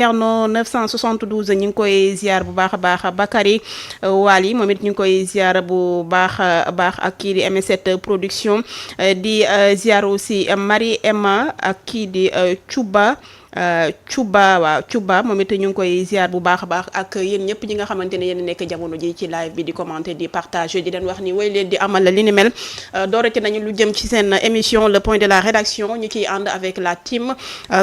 Erno 972 ñu ngi koy ziar bu baax a baax Bakary Wali moom it ñu ngi koy ziar bu baax a baax ak kii di M7 production di ziar aussi Marie Emma ak kii di Cuba moom it ñu ngi koy ziar bu baax a baax ak yéen ñëpp ñi nga xamante ne yéen nekk jamono ji ci live bi di commenter di partager di leen wax ni way leen di amal li ni mel doorati nañu lu jëm ci seen émission le point de la rédaction ñu ciy ànd avec la team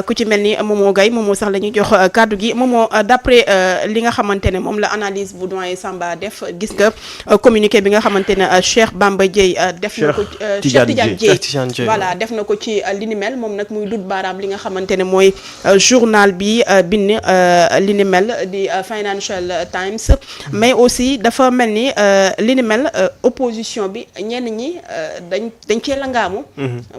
ku ci mel ni Momo Gaye Momo sax la ñuy jox kaddu gi Momo d'après li nga xamante ne moom la analyse bu doyen Samba def gis nga communiqué bi nga xamante ne Cheikh Bamba Dièye def na ko Cheikh Tidiane Dièye voilà def na ko ci li ni mel moom nag muy dut baaraam li nga xamante ne mooy journal bi bind li ni mel di Financial Times mais aussi dafa mel ni li ni mel opposition bi ñenn ñi dañ cee langaamu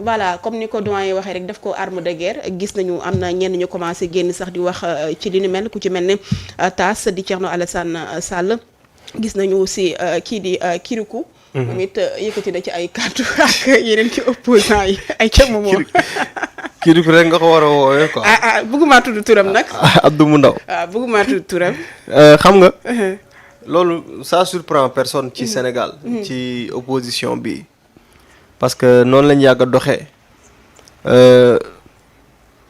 voilà comme ni ko doyen waxee rek def ko arme de guerre gis nañu am na ñenn ñu commencé génn sax di wax ci li ni mel ku ci mel ni TAS di Thierno Alassane Sall gis nañu aussi kii di Kirikou moom it yëkkati na ci ay kàddu ak yeneen ci opposant yi ay ca moomoo Kirikou rek nga ko war a woowee quoi. bëgguma tudd turam nag. Abdou mu ndaw. bëgguma tudd turam. xam nga. loolu ça surprend personne ci Sénégal. ci opposition bi. parce que noonu lañu yàgg a doxee.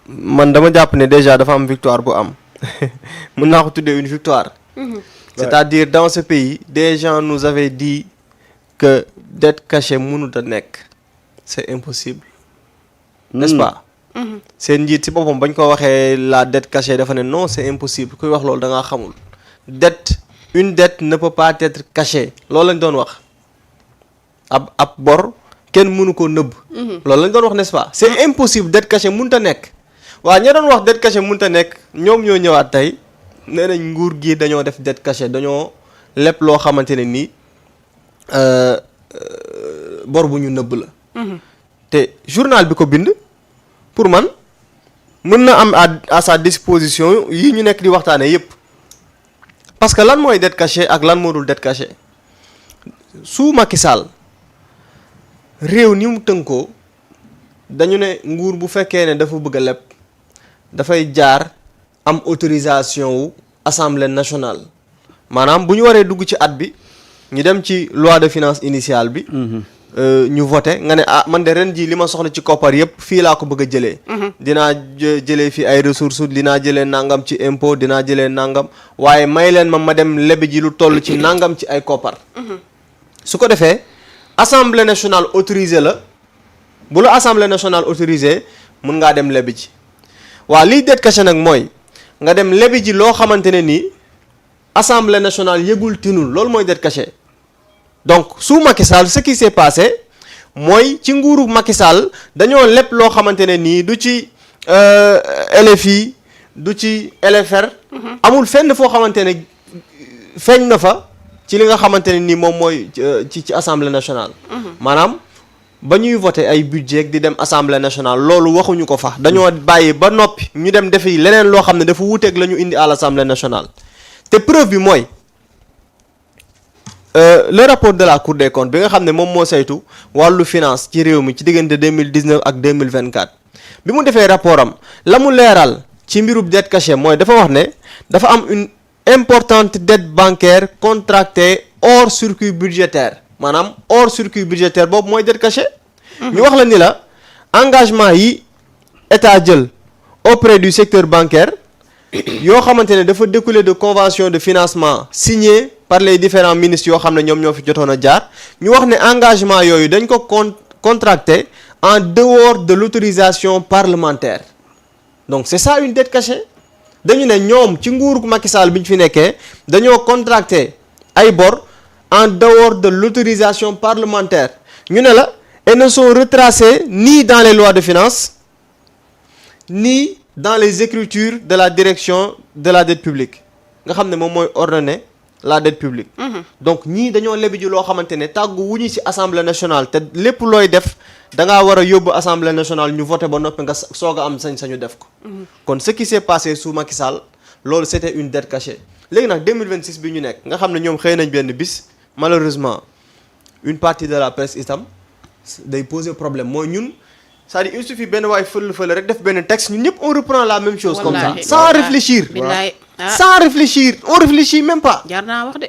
man dama jàpp ne déjà dafa am victoire bu am mën naa ko tuddee une victoire. c'est-à-dire dans ce pays des gens nous avaient dit que dette cachée mënut a nekk c'est impossible. n'est-ce pas. seen njiit ci boppam bañ ko waxee la dette cachée dafa ne non c'est impossible kuy wax loolu da ngaa xamul une dette ne peut pas être cachée loolu lañ doon wax ab bor kenn mënu ko nëbb loolu lañ doon wax n'est-ce pas c'est impossible dette cachée mënut a nekk waaw ña doon wax dette cachée mënut a nekk ñoom ñoo ñëwaat tey nee nañ nguur gi dañoo def dette cachée dañoo lépp loo xamante ne nii bor bu ñu nëbb la te journal bi ko bind pour man mën na am à sa disposition yi ñu nekk di waxtaanee yépp parce que lan mooy dette cachée ak lan moo dul dette cachée su Macky Sall réew ni mu tënkoo dañu ne nguur bu fekkee ne dafa bëgg a leb dafay jaar am autorisation wu assemblée nationale maanaam bu ñu waree dugg ci at bi ñu dem ci loi de finances initiale bi. ñu voté nga ne man de ren jii li ma soxla ci koppar yëpp fii laa ko bëgg a jëlee. dinaa jëlee fii ay ressources dinaa jëlee nangam ci impôt dinaa jëlee nangam waaye may leen ma dem lebi ji lu toll ci nangam ci ay koppar. su ko defee assemblée nationale autorisé la bu la assemblée nationale autorisé mun ngaa dem lebi ji waaw liy dette cachée nag mooy nga dem lebi ji loo xamante ne nii assemblée nationale yëgul tinul loolu mooy dette cachée. donc sous Macky Sall ce qui s'est passé mooy ci nguuru Macky Sall dañoo lépp loo xamante ne nii du ci LFI du ci LFR. amul fenn foo xamante ne feeñ na fa ci li nga xamante ne nii moom mooy ci assemblée nationale. maanaam ba ñuy voté ay budget di dem assemblée nationale loolu waxuñu ko fa dañoo bàyyi ba noppi ñu dem defi leneen loo xam ne dafa wuuteeg la ñu indi à l'assemblée nationale te preuve bi mooy. Le rapport de la Cour des comptes bi nga xam ne moom moo saytu wàllu finance ci réew mi ci diggante 2019 ak 2024 bi mu defee rapport am la mu leeral ci mbirub dette cachée mooy dafa wax ne dafa am une importante dette bancaire contractée hors circuit budgétaire maanaam hors circuit budgétaire boobu mooy dette cachée. ñu wax la ni la engagement yi état jël auprès du secteur bancaire yoo xamante ne dafa découler de convention de financement signée par les différents ministres yoo xam ne ñoom ñoo fi jotoon a jaar ñu wax ne engagement yooyu dañ ko contracté en dehors de l'autorisation parlementaire donc c'est ça une dette cachée dañu ne ñoom ci nguuru Macky Sall bi ñu fi nekkee dañoo contracté ay bor en dehors de l'autorisation parlementaire ñu ne la et ne sont retracés ni dans les lois de finances ni dans les écritures de la direction de la dette publique nga xam ne moom mooy ordonner la dette publique. donc ñii dañoo lebi ji loo xamante ne tàggu wuñu ci assemblée nationale te lépp looy def da ngaa war a yóbbu assemblée nationale ñu voté ba noppi nga soog a am sañ-sañu def ko. kon ce qui s'est passé sous Macky Sall loolu c'était une dette cachée léegi nag 2026 bi ñu nekk nga xam ne ñoom xëy nañ benn bis malheureusement une partie de la presse itam day poser problème mooy ñun c'est-à-dire il suffit benn waay fël rek def benn texte ñun ñëpp on reprend la même chose comme ça Wallaahi. sans réfléchir billaay sans réfléchir on réfléchit même pas jar naa wax de.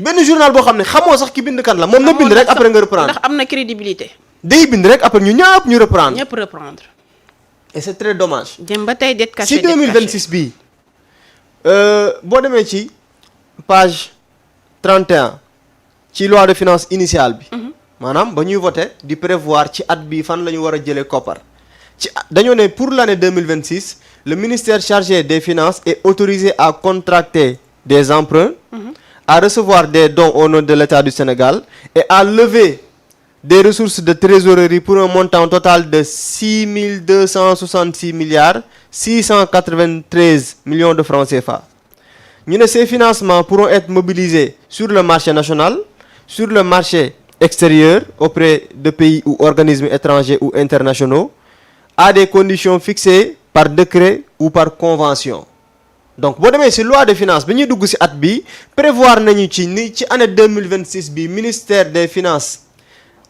benn journal boo xam ne xamoo sax ki bind kan la moom na bind rek après nga reprendre ndax am na crédibilité. day bind rek après ñu ñëpp ñu reprendre ñëpp reprendre. et c'est très dommage dem ba tey det caché si 2026 bii boo demee ci page 31 ci loi de finances initiale bi maanaam ba ñuy voté di prévoir ci at bi fan la ñu war a jëlee koppar ci dañoo ne pour l'année 2026 le ministère chargé des finances est autorisé à contracter des emprunts à recevoir des dons au nom de l'État du Sénégal et à lever des ressources de trésorerie pour un montant total de 6 266 milliards 693 millions de francs CFA. Ñu ne ces financements pourront être mobilisés sur le marché national, sur le marché extérieur auprès de pays ou organismes étrangers ou internationaux à des conditions fixées par décret ou par convention. Donc boo demee ci loi de finances bi ñuy dugg ci at bi prévoir nañu ci ni ci année 2026 bi ministère des finances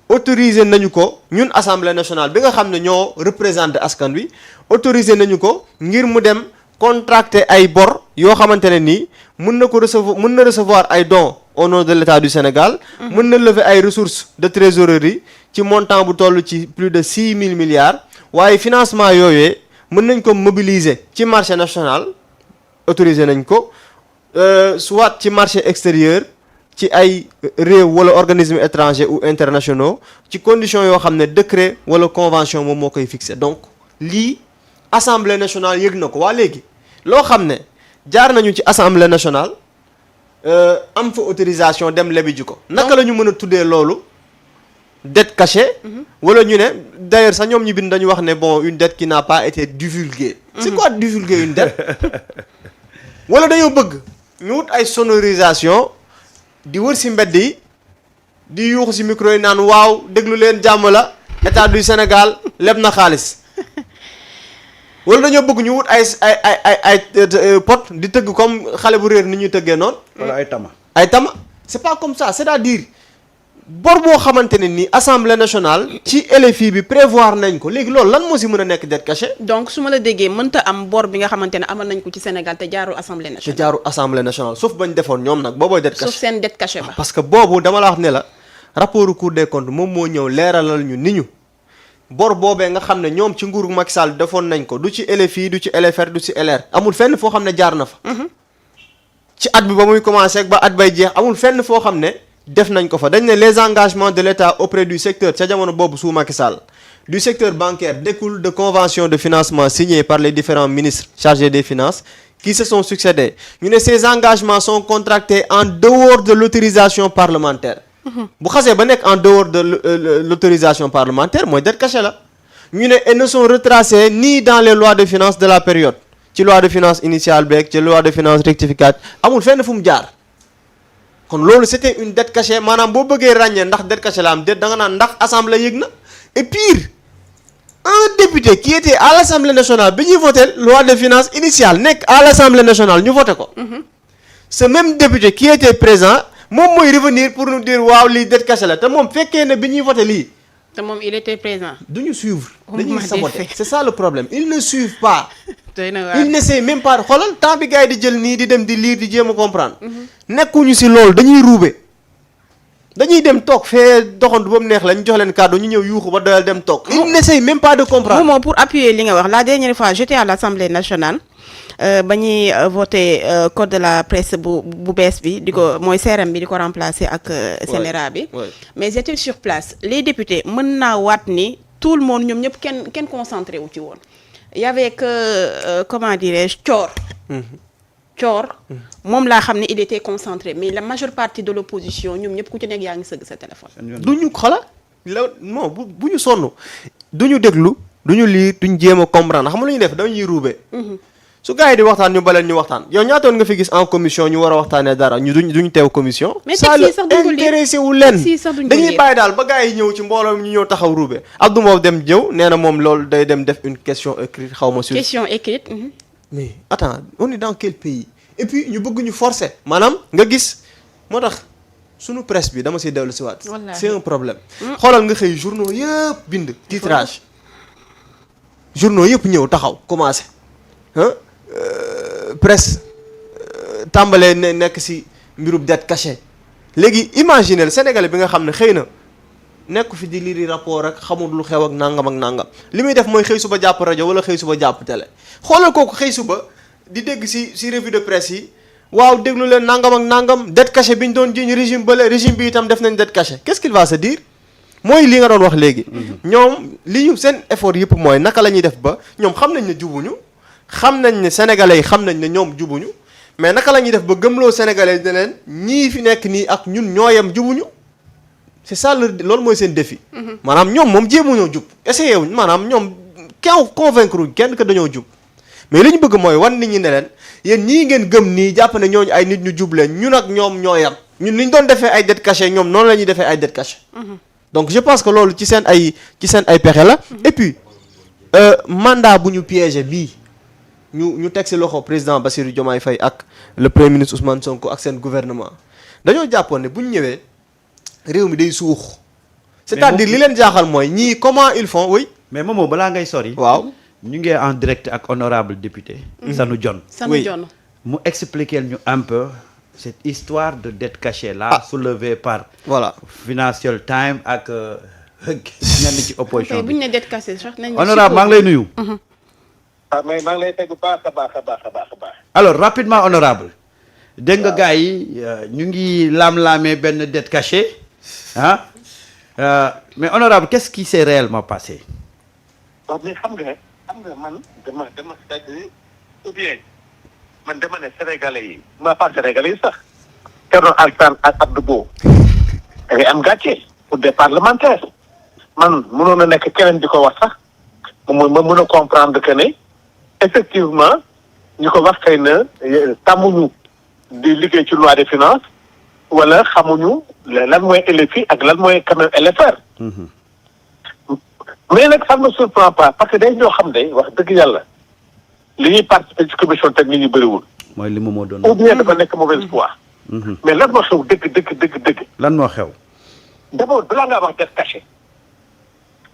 autorisé nañu ko ñun assemblée nationale bi nga xam ne ñoo représenté askan wi autorisé nañu ko ngir mu dem contracter ay bor yoo xamante ne nii mën na recevoir ay dons au nom de l'État du Sénégal. mën na lever ay ressources de trésorerie ci montant bu toll ci plus de 6 000 milliards waaye financement yooyee mën nañ ko mobiliser ci marché national autorisé nañ ko soit ci marché extérieur ci ay réew wala organismes étrangers ou internationaux ci conditions yoo xam ne décret wala convention moom moo koy fixé donc lii assemblée nationale yëg na ko waa léegi loo xam ne jaar nañu ci assemblée nationale am fa autorisation dem lebi ji ko naka la ñu mën a tuddee loolu dette cachée wala ñu ne d'ailleurs sax ñoom ñu bind dañu wax ne bon une dette qui n'a pas été divulguée c'est quoi divulguer une dette wala dañoo bëgg ñu wut ay sonorisation di wër ci mbedd yi di yuuxu ci micro yi naan waaw déglu leen jàmm la état du Sénégal leb na xaalis wala dañoo bëgg ñu wut ay pot di tëgg comme xale bu réer ni ñuy tëggee noonu. wala ay tama. ay tama c'est pas comme ça c'est-à-dire bor boo xamante ne ni assemblée nationale ci LFI bi prévoir nañ ko léegi loolu lan moo ci mën a nekk dette cachée. donc su ma la déggee mënta am bor bi nga xamante ne amal nañ ko ci Sénégal te jaarul assemblée te nationale. jaaru assemblée nationale sauf bañ defoon ñoom nag boobooy dette sauf cachée. seen dette cachée ba. parce que boobu dama la wax ne la rapport Cour des comptes moom moo ñëw leeralal ñu ni ñu bor boobee nga xam ne ñoom ci nguuru Macky Sall defoon nañ ko du ci LFI du ci LFR du ci LR amul fenn foo xam ne jaar na fa. ci at bi ba muy commencé ba at bay jeex amul fenn foo xam ne def nañ ko fa dañ ne les engagements de l'État auprès du secteur ca jamono boobu sous Macky Sall du secteur bancaire découlent de conventions de financement signées par les différents ministres chargés des finances qui se sont succédés ñu ne ces engagements sont contractés en dehors de l'autorisation parlementaire. bu xasee ba nekk en dehors de l'autorisation parlementaire mooy dette cachée la ñu ne et ne sont retracés ni dans les lois de finances de la période ci loi de finances initiale beeg ci loi de finances rectificative amul fenn fu mu jaar kon loolu c'était une dette cachée maanaam boo bëggee ràññee ndax dette cachée la am déet da nga naan ndax assemblée yëg na et pire un député qui était à l'Assemblée nationale bi ñuy voté loi de finances initiale nekk à l'Assemblée nationale ñu voté ko ce même député qui était présent moom mooy revenir pour nous dire waaw lii dette cachée la te moom fekkee ne bi ñuy voté lii te moom il était présent. du ñu suivre Au dañuy moment des saboter faits. c'est ça le problème ils ne suivent pas doy na waar. ils n'essaient même pas xoolal temps bi gars yi di jël nii di dem di lire di jéem a comprendre nekkuñu ci loolu dañuy ruube dañuy dem toog fee doxantu ba mu neex la ñu jox leen kàddu ñu ñëw yuuxu ba doyal dem toog ils n'essayent même pas de comprendre Momo pour appuyer li nga wax la dernière fois j'étais à l'Assemblée nationale ba ñuy voté code de la presse bu bees bi di ko mooy CRM bi di ko remplacer ak CNRA bi ouais. mais j'étais sur place les députés mën naa waat ni tout le monde ñoom ñëpp kenn concentré wu ci woon y avait que comment dirais-je Thior moom laa xam ne il était concentré mais la majeure partie de l'opposition ñoom ñëpp ku ci nekk yaa ngi sëgg sa téléphone. du ñu xala la non bu ñu sonn du ñu déglu du ñu lire du ñu jéem a comprendre xam nga lu ñuy def dañuy ruube su gars yi di waxtaan ñu baleen ñu waxtaan yow ñaatoon nga fi gis en commission ñu war a waxtaanee dara ñu duñu teew commission mais ça texte yi sax duñ ko lire. intéressé wu leen Texte yi sax duñ ko dañuy lire. bàyyi daal ba gars yi ñëw ci mbooloo mi ñu ñëw taxaw ruube Abdou Mbow dem jëw nee na moom loolu day dem def une question écrite xaw ma sur question écrite. mais attends on est dans quel pays et puis ñu bëgg ñu forcer maanaam nga gis moo tax sunu presse bi dama siy dellu si waat Wallaahi. c'est un problème xoolal nga xëy journaux yëpp bind titrage journaux yëpp ñëw taxaw commencé presse tàmbalee nekk ci mbirub dette cachée léegi imaginez Sénégalais bi nga xam ne xëy na nekk fi di lire rapport ak xamul lu xew ak nangam li muy def mooy xëy suba jàpp rajo wala xëy suba jàpp télé xoolal kooku xëy suba di dégg ci revue de presse yi waaw déglu leen nangam dette cachée bi ñu doon jiñ régime bi itam def nañ dette cachée qu'est-ce qu'il va se dire mooy li nga doon wax léegi. ñoom li ñu seen effort yëpp mooy naka la ñuy def ba ñoom xam nañ ne jubuñu xam nañ ne sénégalais yi xam nañ ne ñoom jubuñu mais naka la ñuy def ba gëmloo sénégalais ne leen ñii fi nekk nii ak ñun ñooyam jubuñu c'est ça loolu mooy seen défi. maanaam ñoom moom jéemuñoo jub essayé wuñ maanaam ñoom convaincre kenn que dañoo jub mais li ñu bëgg mooy wan nit ñi ne leen yéen ñii ngeen gëm nii jàpp ne ñooñu ay nit ñu jub leen ñun ak ñoom ñooyam ñun li ñu doon defee ay dette cachée ñoom noonu la ñuy defee ay dette cachée. donc je pense que loolu ci seen ay pexe la. et puis mandat bu ñu piégé bii ñu teg ci loxo président Bassirou Diomaye Faye ak le premier ministre Ousmane Sonko ak seen gouvernement dañoo jàppoon ne bu ñu ñëwee réew mi day suux. c'est-à-dire li leen jaaxal mooy ñii comment ils font oui. mais Momo balaa ngay sori. waaw ñu ngi en direct ak honorable député. Sanu Dione. Sanu Dione mu expliquer ñu un peu cette histoire de dette cachée là. soulevée par. voilà Financial Times ak ñenn ci opposition bu ñu ne dette cachée sax nañu. honorable maa ngi lay nuyu. mais maa ngi lay tegu baax a baax. alors rapidement honorable dégg nga gars yi ñu ngi laam-laamee benn dette cachée mais honorable qu'est-ce qui s'est réellement passé. waaw mais xam nga man dama c'est-à-dire ou bien man dama ne sénégalais yi ma pas sénégalais yi sax Thierno Alassane ak Abdou Mbow da ngay am gàcce pour des parlementaires man mënoon na nekk keneen di ko wax sax ma mën a comprendre que ne effectivement ñu ko wax xëy na tàmmuñu di liggéey ci loi des finances wala xamuñu lan mooy LFI ak lan mooy quand même LFR. mais nag ça me surprend pas parce que day ñoo xam ne wax dëgg yàlla li ñuy participer ci commission technique ñu bëriwul. mooy li mu moo doon. ou bien dafa nekk mauvaise foi. mais lan moo xew dëgg. lan moo xew. d'abord balaa ngaa wax dette cachée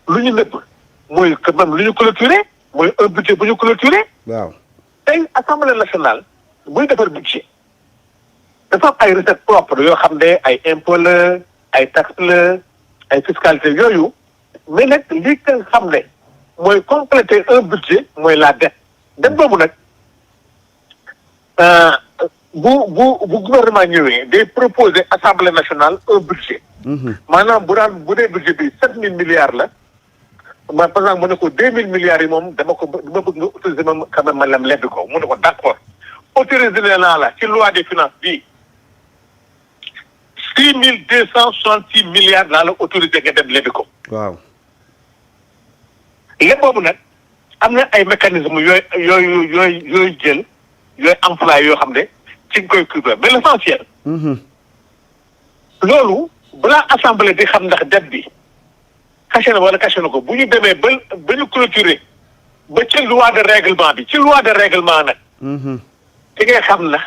lu ñu nëbb mooy que même lu ñu clôturé mooy un budget bu ñu clôturé. waaw tey assemblée nationale buy defar budget dafa am ay recettes propres yoo xam ne ay impôts la ay taxes la ay fiscalité yooyu. mais nag li nga xam ne mooy compléter un budget mooy la dette boobu nag bu gouvernement ñëwee day proposer assemblée nationale un budget. maanaam bu dee budget bi 7 000 milliards la man par exemple mu ne ko 2 000 milliards yi moom dama bëgg nga autoriser ma quand même ma lem lebbi ko mu ne ko d'accord autorisé naa la ci loi des finances bii 6 266 milliards naa la autorisé nga dem lebbi ko. waaw. lépp boobu nag am na ay mécanismes yooyu jël yooyu employé yoo xam ne ci nga koy couvrir mais l'essentiel. loolu balaa assemblée di xam ndax dette bi caché na wala caché na ko bu ñu demee ba ñu clôturer ba ci loi de règlement bi ci loi de règlement nag. ci ngay xam na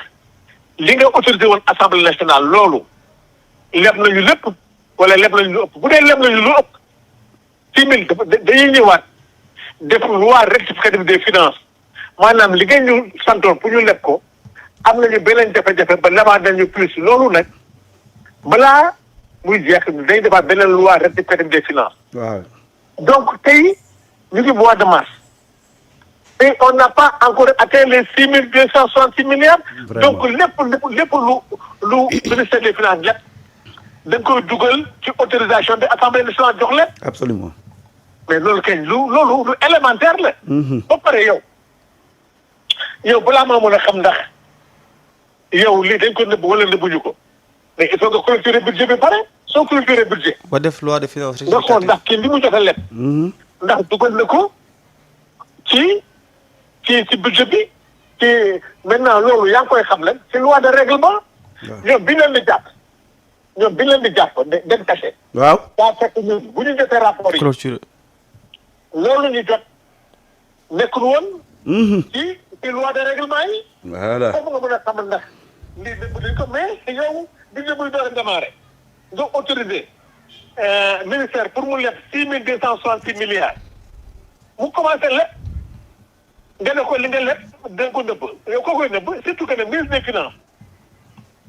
li nga autorisé woon assemblée nationale loolu leb nañu lépp wala leb nañu lu ëpp bu dee leb nañu lu ëpp 6 000 dañuy ñëwaat. def loi rectificative des finances maanaam li ngeen ñu santoon pour ñu leb ko am nañu beneen jafe-jafe ba lebaat nañu plus loolu nag balaa muy jeex dañuy defaat beneen loi rectificative des finances. waaw donc tey ñu ngi mois de mars et on n'a pas encore atteint les 6 266 milliards. Vraiment. donc lépp lu ministère des finances lépp dañ koy dugal ci autorisation bi assemblée nationale jox lépp. absolument. mais loolu kañ lu élémentaire la. ba pare yow balaa maa mën a xam ndax yow lii dañ ko nëbb wala nëbbuñu ko mais il faut nga clôturer budget bi pare soo clôturer budget. ba def loi de finances nga xool ndax kii li mu jot a leb. ndax dugal na ko ci budget bi ci maintenant loolu yaa ngi koy xam leen ci loi de règlement. ñoom bi leen di jàpp den caché. waaw. daa fekk ñun bu ñu jotee rapport yi. clôture loolu ñu jot nekkul woon. ci loi de règlement yi. voilà. foofu nga mën a xamal ndax lii nëbb nañ ko mais yow bi nga muy door a démarrer nga autorisé ministère pour mu leb 6 266 milliards mu commencé leb nga ne ko li nga leb da nga ko nëbb yow koo koy nëbb surtout que ne ministre des finances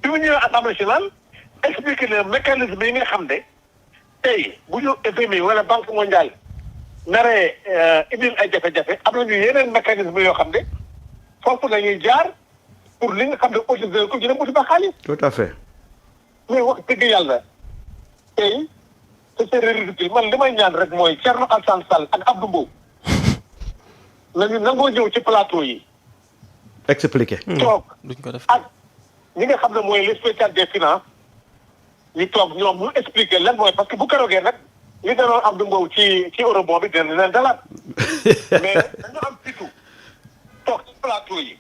bi mu ñëwee assemblée nationale expliqué na mécanisme yi nga xam ne tey bu ñu FMI wala banque mondiale naree indil ay jafe-jafe am nañu yeneen mécanisme yoo xam ne foofu la ñuy jaar pour li nga xam ne autorisé ko ñu dem uti ba xaalis. tout à fait. mais wax dëgg yàlla tey c'est ridicule man li may ñaan rek mooy Thierno Alassane Sall ak Abdou Mbow nañu nangoo ñëw ci plateau yi. expliqué. toog duñ ko def ak ñi nga xam ne mooy les spécialistes des finances ñu toog ñoom ñu expliquer lan mooy parce que bu keroogee nag li danoon Abdou Mbow ci eurobond bi dina leen dalaat mais dañu am surtout toog ci plateau yi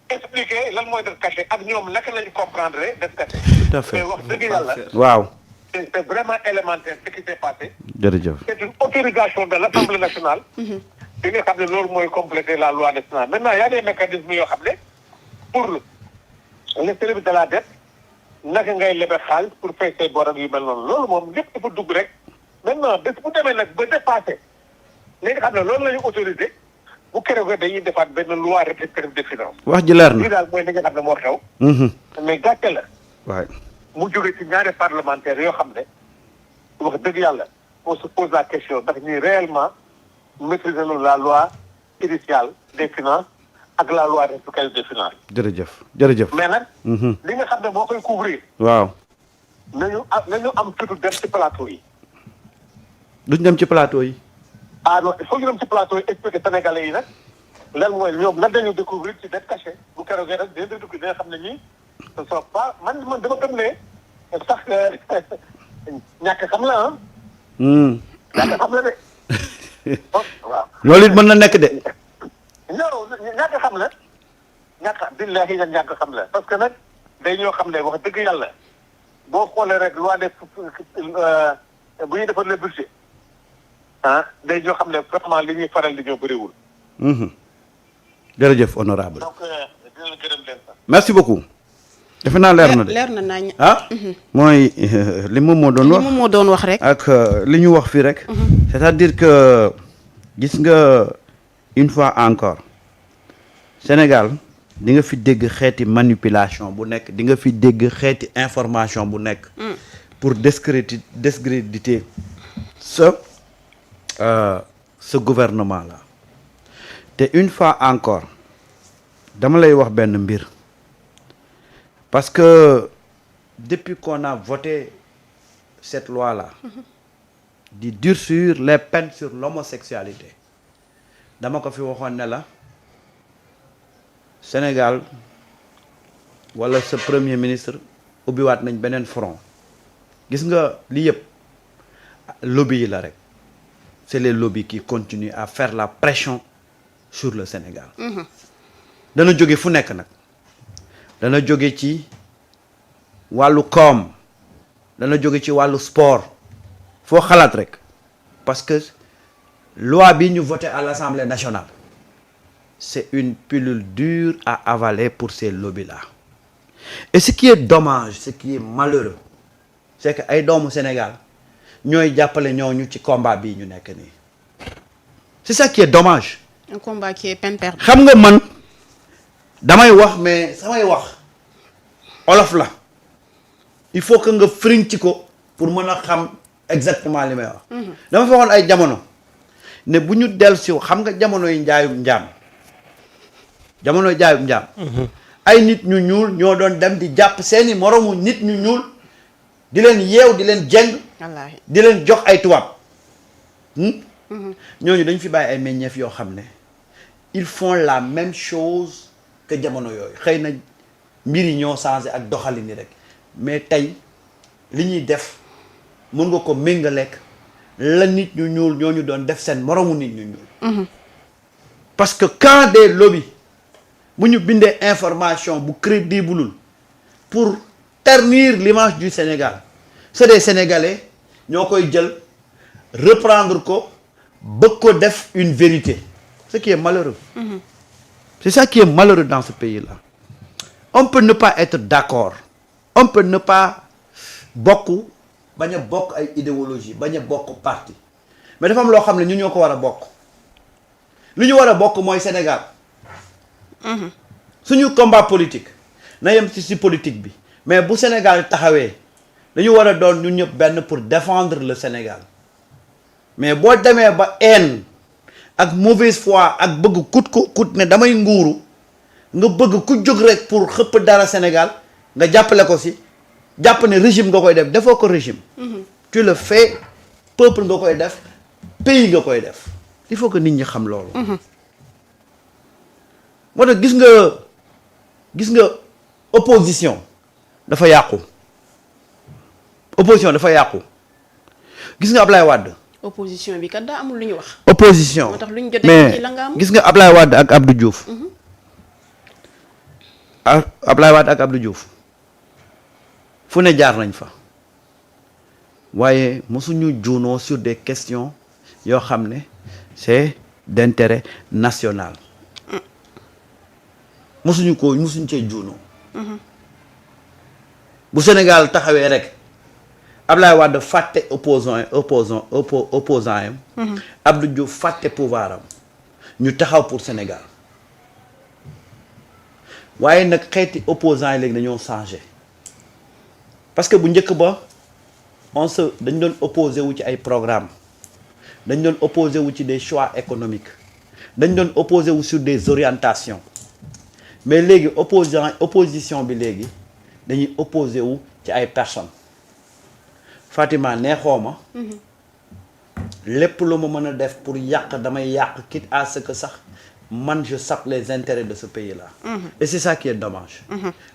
expliquer lan mooy def cachet ak ñoom naka lañu comprendre def cachet. tout à fait. mais wax dëgg yàlla waaw. c'est vraiment élémentaire ce qui s'est passé. jërëjëf. c'est une autorisation de l'Assemblée nationale. bi nga xam ne loolu mooy compléter la loi nationale maintenant y a des mécanismes yoo xam ne pour le service de la dette naka ngay lebe xaalis pour fay say bor ak yu mel noonu loolu moom lépp dafa dugg rek maintenant bés bu demee nag ba dépassé li nga xam ne loolu la ñu autorisé bu keroog dañuy defaat benn loi rectificative des finances. wax ji leer lii na. daal mooy li nga xam ne moo xew. mais gàcce la waay. mu jóge ci ñaari parlementaires yoo xam ne wax dëgg yàlla on se pose la question ndax ñuy réellement maîtriser la loi initiale des finances ak la loi rectificative des finances. jërëjëf jërëjëf. mais nag. li nga xam ne moo koy couvrir. waaw. nañu am tuuti dem ci plateau yi. duñ dem ci plateau yi. ah non il faut ñu dem ci plateau yi expliquer Sénégalais yi nag lan mooy ñoom lan dañu découvrir ci dette cachée bu keroogee nag dina dugg dina xam ne ñii ce sont pas man dama gëm ne sax ñàkk xam la ah. ñàkk xam la de. waaw loolu it mën na nekk de. non ñàkk xam la billahi ñàkk xam la parce que nag day ñoo xam ne wax dëgg yàlla boo xoolee rek loi de bu ñuy defar le budget day ñoo xam ne vraiment li ñuy faral di ñoo bëriwul. jërëjëf honorable donc dina la gërëm leen sax. merci beaucoup. defe naa leer na de leer na nañ. ah. mooy li moom moo doon wax li moom moo doon wax rek. ak li ñu wax fii rek. c'est-à-dire que gis nga une fois encore Sénégal di nga fi dégg xeeti manipulation bu nekk di nga fi dégg xeeti information bu nekk. pour discréditer ce gouvernement là te une fois encore dama lay wax benn mbir. Parce que depuis qu'on a voté cette loi-là, de durcir les peines sur l'homosexualité, dama ko fi waxoon ne la Sénégal wala sa premier ministre ubbiwaat nañ beneen front gis nga li yëpp lobby yi la rek c'est les lobbies qui continuent à faire la pression sur le Sénégal. dana jóge fu nekk nag. dana jóge ci wàllu koom dana jóge ci wàllu sport foo xalaat rek parce que loi bi ñu voté à l'Assemblée nationale c'est une pilule dure à avaler pour ces lobbies-là et ce qui est dommage ce qui est malheureux c'est que ay doomu Sénégal ñooy jàppale ñooñu ci combat bii ñu nekk nii c'est ça qui est dommage. un combat qui est peine perdue. xam nga man. damay wax mais samay wax olof la il faut que nga firiñ ci ko pour mën a xam exactement li may wax. dama fa waxoon ay jamono ne bu ñu dellu si xam nga jamonoy njaayum njaam ay nit ñu ñuul ñoo doon dem di jàpp seeni moromu nit ñu ñuul di leen yeew di leen jeng wallaahi di leen jox ay tubaab ñooñu dañ fi bàyyi ay meññeef yoo xam ne ils font la même chose que jamono yooyu xëy na mbir yi ñoo changé ak doxalin rek mais tey li ñuy def mën nga ko méngaleeg la nit ñu ñuul ñooñu doon def seen moromu nit ñu ñuul. parce que quand des lobbies bu ñu bindee information bu crédible pour ternir l'image du Sénégal c'est des Sénégalais ñoo koy jël reprendre ko bëgg ko def une vérité ce qui est malheureux. C'est ça qui est malheureux dans ce pays-là. On peut ne pas être d'accord. On peut ne pas bokk bañ a bokk ay idéologie bañ a bokk parti mais dafa am loo xam ne ñu ñoo ko war a bokk lu ñu war a bokk mooy Sénégal. suñu combat politique na yem ci politique bi mais bu Sénégal taxawee dañu war a doon ñun ñëpp benn pour défendre le Sénégal mais boo demee ba haine ak mauvaise foi ak bëgg kut ne damay nguuru nga bëgg ku jóg rek pour xëpp dara Sénégal nga jàppale ko si jàpp ne régime nga koy def defoo ko régime. tu le fais peuple nga koy def pays nga koy def il faut que nit ñi xam loolu. moo tax gis nga opposition dafa yàqu gis nga Ablaye Wade. opposition bi kat daa amul lu ñu wax. opposition moo tax lu ñu jotee mais ci la nga am. gis nga Ablaye Wade ak Abdou Diouf. Ablaye Wade ak Abdou Diouf fu ne jaar nañ fa waaye mosuñu juunoo sur des questions yoo xam ne c'est d'intérêt national. mosuñu cee juunoo. bu Sénégal taxawee rek Ablaye Wade fàtte opposant yam Abdou Diouf fàtte pouvoir am ñu taxaw pour Sénégal waaye nag xeeti opposant yi léegi dañoo changé parce que bu njëkk ba dañ doon opposé wu ci ay programme dañ doon opposé wu ci des choix économiques dañ doon opposé wu sur des orientations mais léegi opposition bi léegi dañuy opposé wu ci ay personnes Fatima neexoo ma lépp lu ma mën a def pour yàq damay yàq quitte à ce que sax man je sape les intérêts de ce pays-là. Et c'est ça qui est dommage.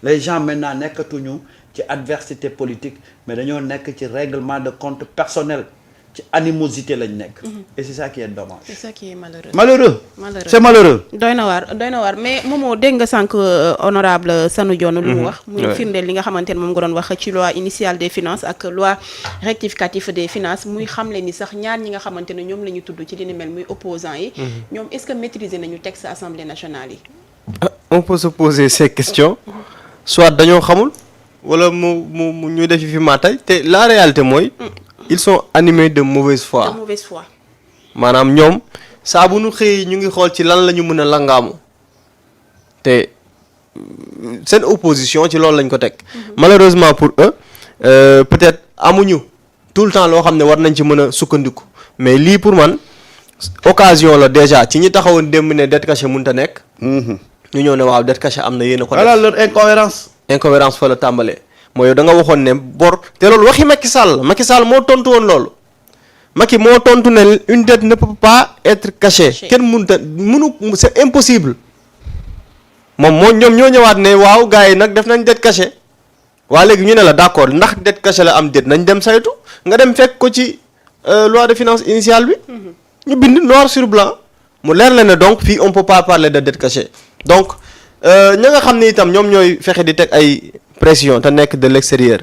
Les gens maintenant nekkatuñu ci adversité politique mais dañoo nekk ci règlement de compte personnel ci animosité lañ nekk. Et c'est ça qui est dommage. c'est ça qui est malheureux. malheureux. C'est malheureux. doy na waar mais Momo dégg nga sànq honorable Sanu Dione lu mu wax. muy firndeel li nga xamante ne moom nga doon wax ci loi initiale des finances ak loi rectificative des finances muy xamle ni sax ñaar ñi nga xamante ne ñoom la ñu tudd ci li ni mel muy opposants yi. ñoom est-ce que maîtriser nañu texte assemblée nationale yi. On peut se poser ces questions soit dañoo xamul wala mu ñu def fi maa tey te la réalité mooy. ils sont animés de mauvaise foi. de mauvaise foi. maanaam ñoom saa bu ñu xëy ñu ngi xool ci lan la ñu mën a langaamu te seen opposition ci loolu lañ ko teg. malheureusement pour eux peut-être amuñu tout le temps loo xam ne war nañ ci mën a sukkandiku mais lii pour man occasion la déjà ci ñi taxawoon démb ne dette cachée mënut a nekk. ñu ñëw ne waaw dette cachée am na yéen a ko def. voilà leur incohérence fa la tàmbalee. mooy yow da nga waxoon ne bor te loolu waxi Macky Sall moo tontu woon loolu Macky moo tontu ne une dette ne peut pas être cachée kenn mënu c'est impossible ñoom ñoo ñëwaat ne waaw gars yi nag def nañ dette cachée waa léegi ñu ne la d'accord ndax dette cachée la am déet nañ dem saytu nga dem fekk ko ci loi de finances initiale bi ñu bind noir sur blanc mu leer la ne donc fii on peut pas parler de dette cachée donc ña nga xam ne itam ñoom ñooy fexe di teg ay pression te nekk de l'extérieur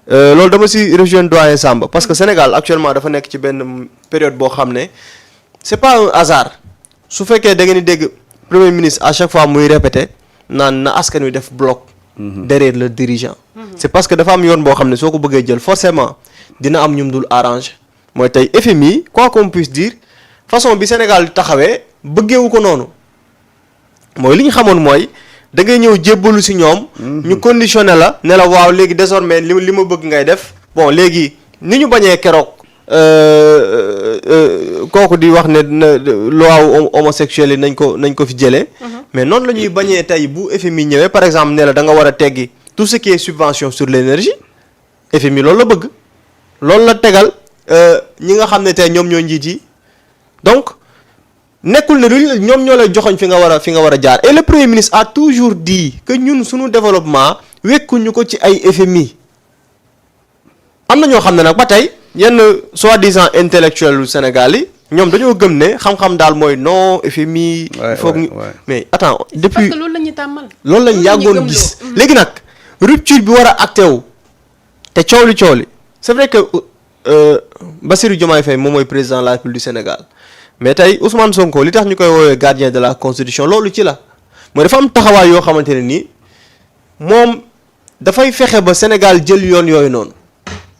loolu dama si rejoindre doyen Samba parce que Sénégal actuellement dafa nekk ci benn période boo xam ne c'est pas un hasard su fekkee da ngeen di dégg premier ministre à chaque fois muy répéter naan na askan wi def bloc derrière le dirigeant c'est parce que dafa am yoon boo xam ne soo ko bëggee jël forcément dina am ñum dul arrange mooy tey FMI quoi qu'on puisse dire façon bi Sénégal taxawee bëggeewu ko noonu mooy li ñu xamoon mooy da ngay ñëw jébbalu si ñoom. ñu conditionné la ne la waaw léegi désormais li ma bëgg ngay def bon léegi ni ñu bañee keroog kooku di wax ne loi homosexuel yi nañ ko fi jëlee. mais noonu la ñuy bañee tey bu FMI ñëwee par exemple ne la da nga war a teggi tout ce qui est subvention sur l'énergie FMI loolu la bëgg loolu la tegal ñi nga xam ne tey ñoom ñoo njiit yi donc. nekkul ne ñoom ñoo lay joxoñ fi nga war a jaar et le premier ministre a toujours dit que ñun suñu développement wekkuñu ko ci ay FMI am na ñoo xam ne nag ba tey yenn soi-disant intellectuels du Sénégal yi ñoom dañoo gëm ne xam-xam daal mooy non FMI. il faut que mais attends depuis parce que loolu la ñu tàmmal. loolu lañ yàggoon gis léegi nag rupture bi war a acté wu te coow li c'est vrai que Bassirou Diomaye Faye moom mooy président de la République du Sénégal. mais tey Ousmane Sonko li tax ñu koy woowee gardien de la constitution loolu ci la mooy dafa am taxawaay yoo xamante ne nii moom dafay fexe ba Sénégal jël yoon yooyu noonu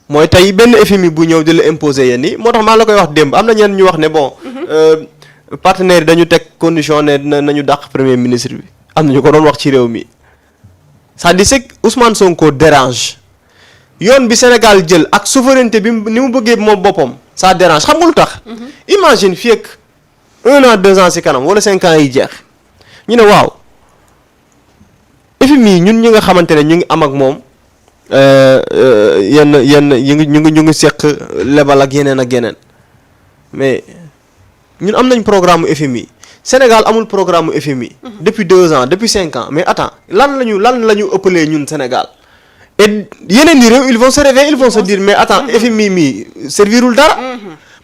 mooy tey benn FMI bu ñëw di la imposer yéen yi moo tax maa la koy wax démb am na ñenn ñu wax ne bon partenaires yi dañu teg condition ne nañu dàq premier ministre bi am na ñu ko doon wax ci réew mi c'est-à-dire c'est que Ousmane Sonko dérange yoon bi Sénégal jël ak souveraineté bi ni mu bëggee moom boppam ça dérange xam nga lu tax. imagine fii ak 1 an 2 ans ci kanam wala 5 ans yi jeex ñu ne waaw FMI ñun ñi nga xamante ne ñu ngi am ak moom yenn ñu ngi seq lebal ak yeneen mais ñun am nañ programme FMI Sénégal amul programme FMI. depuis 2 ans depuis 5 ans mais attends lan la ñu ëppalee ñun Sénégal. et yeneen i réew ils vont se réveiller ils vont se dire mais attends FMI mi servirul dara.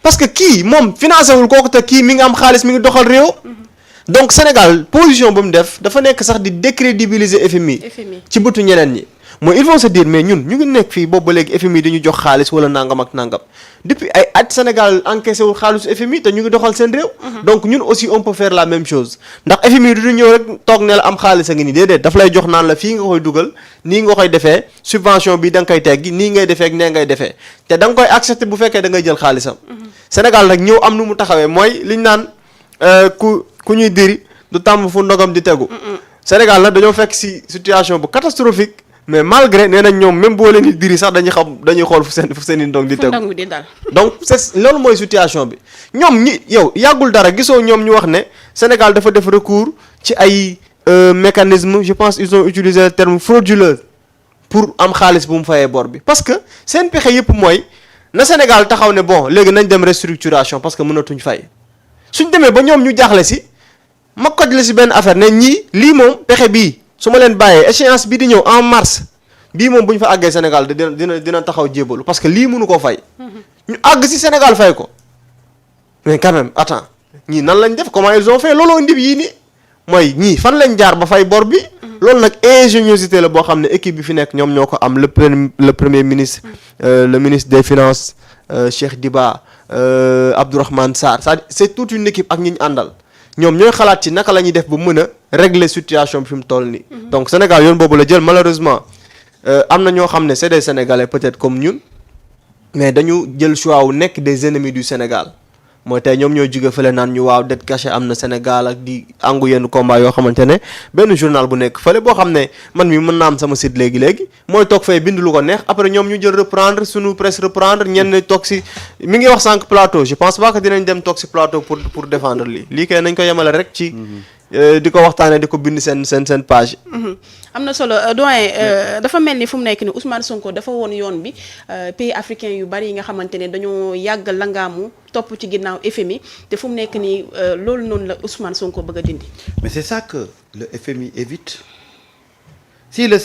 parce que kii moom financé wul kooku te kii mi ngi am xaalis mi ngi doxal réew. donc Sénégal position ba mu def dafa nekk sax di décrédibiliser FMI. ci bëtu ñeneen ñi. mooy ils vont se dire mais ñun ñu ngi nekk fii boobu ba léegi FMI dañu jox xaalis wala nangam ak nangam depuis ay at Sénégal encaissé wul xaalisu FMI te ñu ngi doxal seen réew. donc ñun aussi on peut faire la même chose ndax FMI du ñëw rek toog ne la am xaalis a ngi nii déedéet daf lay jox naan la fii nga koy dugal nii nga koy defee subvention bi da nga koy teggi nii ngay defee ak nee ngay defee te da nga koy accepté bu fekkee da ngay jël xaalisam. Sénégal nag ñëw am nu mu taxawee mooy liñ naan ku ñuy diri du tàmm fu ndogam di tegu. Sénégal nag dañoo fekk si situation bu catastrophique. mais malgré nee nañ ñoom même boo leen di diri sax dañuy xool fu seen i ndong di tegu donc c'est loolu mooy situation bi ñoom yow yàggul dara gisoo ñoom ñu wax ne Sénégal dafa def recours ci ay mécanisme je pense ils ont utilisé le terme frauduleux pour am xaalis bu mu fayee bor bi parce que seen pexe yëpp mooy na Sénégal taxaw ne bon léegi nañ dem restructuration parce que mënatuñ fay suñ demee ba ñoom ñu jaaxle si ma koj la si benn affaire ne ñii lii moom pexe bii su ma leen bàyyee échéance bii di ñëw en mars bii moom bu ñu fa àggee Sénégal dina taxaw jébalu parce que lii mënu koo fay. ñu àgg si Sénégal fay ko mais quand même attends ñii nan lañ def comment ils ont fait looloo indi yii nii mooy ñii fan lañ jaar ba fay bor bi. loolu nag ingéniosité la boo xam ne équipe bi fi nekk ñoom ñoo ko am le premier ministre. le ministre des finances Cheikh Diba Abdourahmane Sarr c'est toute une équipe ak ñi ñu àndal. ñoom ñooy xalaat ci naka la ñuy def ba mën a régler situation bi fi mu toll nii. donc Sénégal yoon boobu la jël malheureusement am na ñoo xam ne c'est des Sénégalais peut-être comme ñun mais dañu jël choix wu nekk des ennemis du Sénégal mooy tey ñoom ñoo jóge fële naan ñu waaw dette cachée am na Sénégal ak di àngu yenn combat yoo xamante ne benn journal bu nekk fële boo xam ne man mi mën naa am sama site léegi mooy toog fay bind lu ko neex après ñoom ñu jël reprendre sunu presse reprendre ñenn toog si mi ngi wax sànq plateau je pense pas que dinañ dem toog si plateau pour défendre lii kay nañ ko yemale rek ci di ko waxtaanee di ko bind seen page. am na solo doyen dafa mel ni fu mu nekk ni Ousmane Sonko dafa woon yoon bi pays africain yu bari yi nga xamante ne dañoo yàgg langaamu topp ci ginnaaw FMI te fu mu nekk nii loolu noonu la Ousmane Sonko bëgg a dindi. mais c'est ça que le FMI évite si le